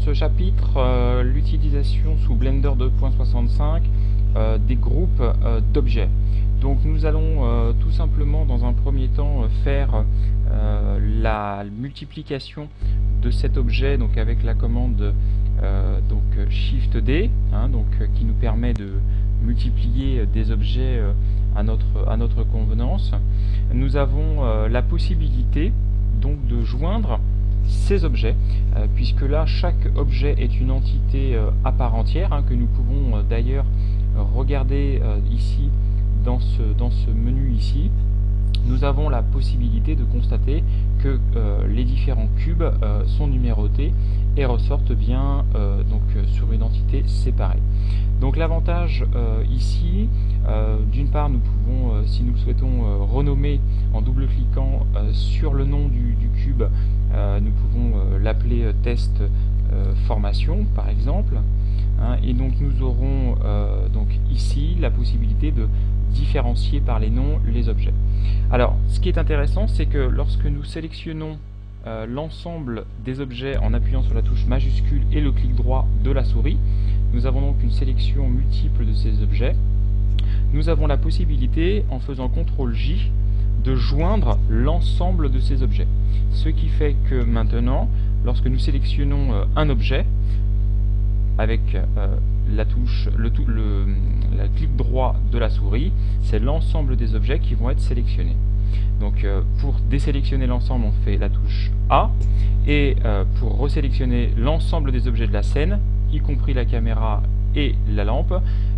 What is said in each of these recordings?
ce chapitre l'utilisation sous Blender 2.65 des groupes d'objets. Donc nous allons tout simplement dans un premier temps faire la multiplication de cet objet donc avec la commande Shift D, qui nous permet de multiplier des objets à notre convenance. Nous avons la possibilité donc de joindre ces objets, puisque là chaque objet est une entité à part entière, que nous pouvons d'ailleurs regarder ici dans ce menu ici. Nous avons la possibilité de constater que les différents cubes sont numérotés et ressortent bien sur une entité séparée. Donc l'avantage ici, d'une part nous pouvons, si nous le souhaitons, renommer en double-cliquant sur le nom du cube, nous pouvons l'appeler test formation par exemple, et donc nous aurons ici la possibilité de différencier par les noms les objets. Alors ce qui est intéressant, c'est que lorsque nous sélectionnons l'ensemble des objets en appuyant sur la touche majuscule et le clic droit de la souris, nous avons donc une sélection multiple de ces objets. Nous avons la possibilité, en faisant CTRL J, de joindre l'ensemble de ces objets. Ce qui fait que maintenant, lorsque nous sélectionnons un objet, avec la touche, le clic droit de la souris, c'est l'ensemble des objets qui vont être sélectionnés. Donc pour désélectionner l'ensemble, on fait la touche A, et pour resélectionner l'ensemble des objets de la scène, y compris la caméra et la lampe,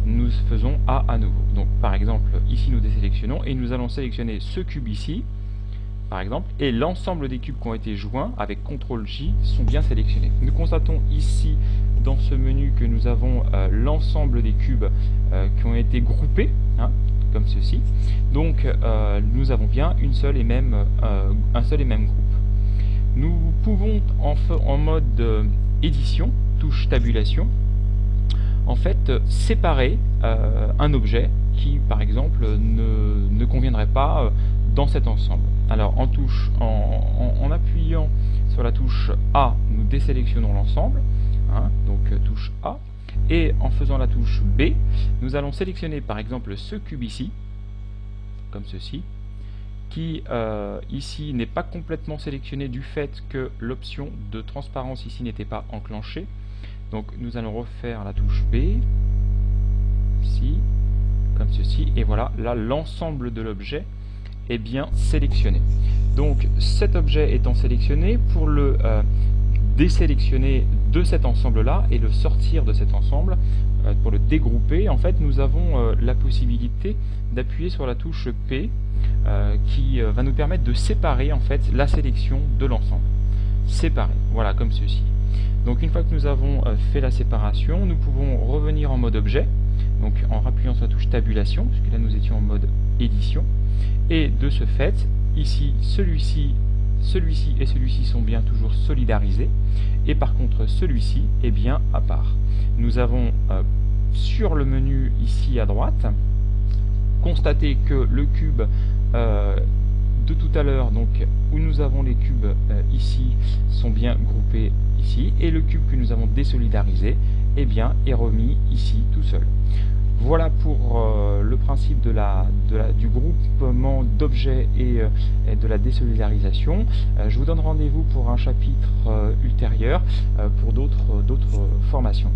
nous faisons A à nouveau. Donc par exemple, ici nous désélectionnons et nous allons sélectionner ce cube ici, par exemple, et l'ensemble des cubes qui ont été joints avec CTRL J sont bien sélectionnés. Nous constatons ici dans ce menu que nous avons l'ensemble des cubes qui ont été groupés, comme ceci. Donc nous avons bien un seul et même groupe. Nous pouvons en mode édition, touche tabulation, en fait séparer un objet qui par exemple ne conviendrait pas dans cet ensemble. Alors en appuyant sur la touche A, nous désélectionnons l'ensemble, donc touche A, et en faisant la touche B, nous allons sélectionner par exemple ce cube ici, comme ceci, qui ici n'est pas complètement sélectionné du fait que l'option de transparence ici n'était pas enclenchée. Donc nous allons refaire la touche B, ici, comme ceci, et voilà, là l'ensemble de l'objet est bien sélectionné. Donc cet objet étant sélectionné, pour le désélectionner de cet ensemble là et le sortir de cet ensemble, pour le dégrouper, en fait nous avons la possibilité d'appuyer sur la touche P qui va nous permettre de séparer en fait la sélection de l'ensemble. Séparer, voilà, comme ceci. Donc une fois que nous avons fait la séparation, nous pouvons revenir en mode objet, donc en appuyant sur la touche tabulation, puisque là nous étions en mode édition, et de ce fait, ici, celui-ci et celui-ci sont bien toujours solidarisés, et par contre celui-ci est bien à part. Nous avons sur le menu ici à droite constaté que le cube de tout à l'heure, donc où nous avons les cubes ici, sont bien groupés ici, et le cube que nous avons désolidarisé est remis ici tout seul. Voilà pour le principe du groupement d'objets et de la désolidarisation. Je vous donne rendez-vous pour un chapitre ultérieur pour d'autres formations.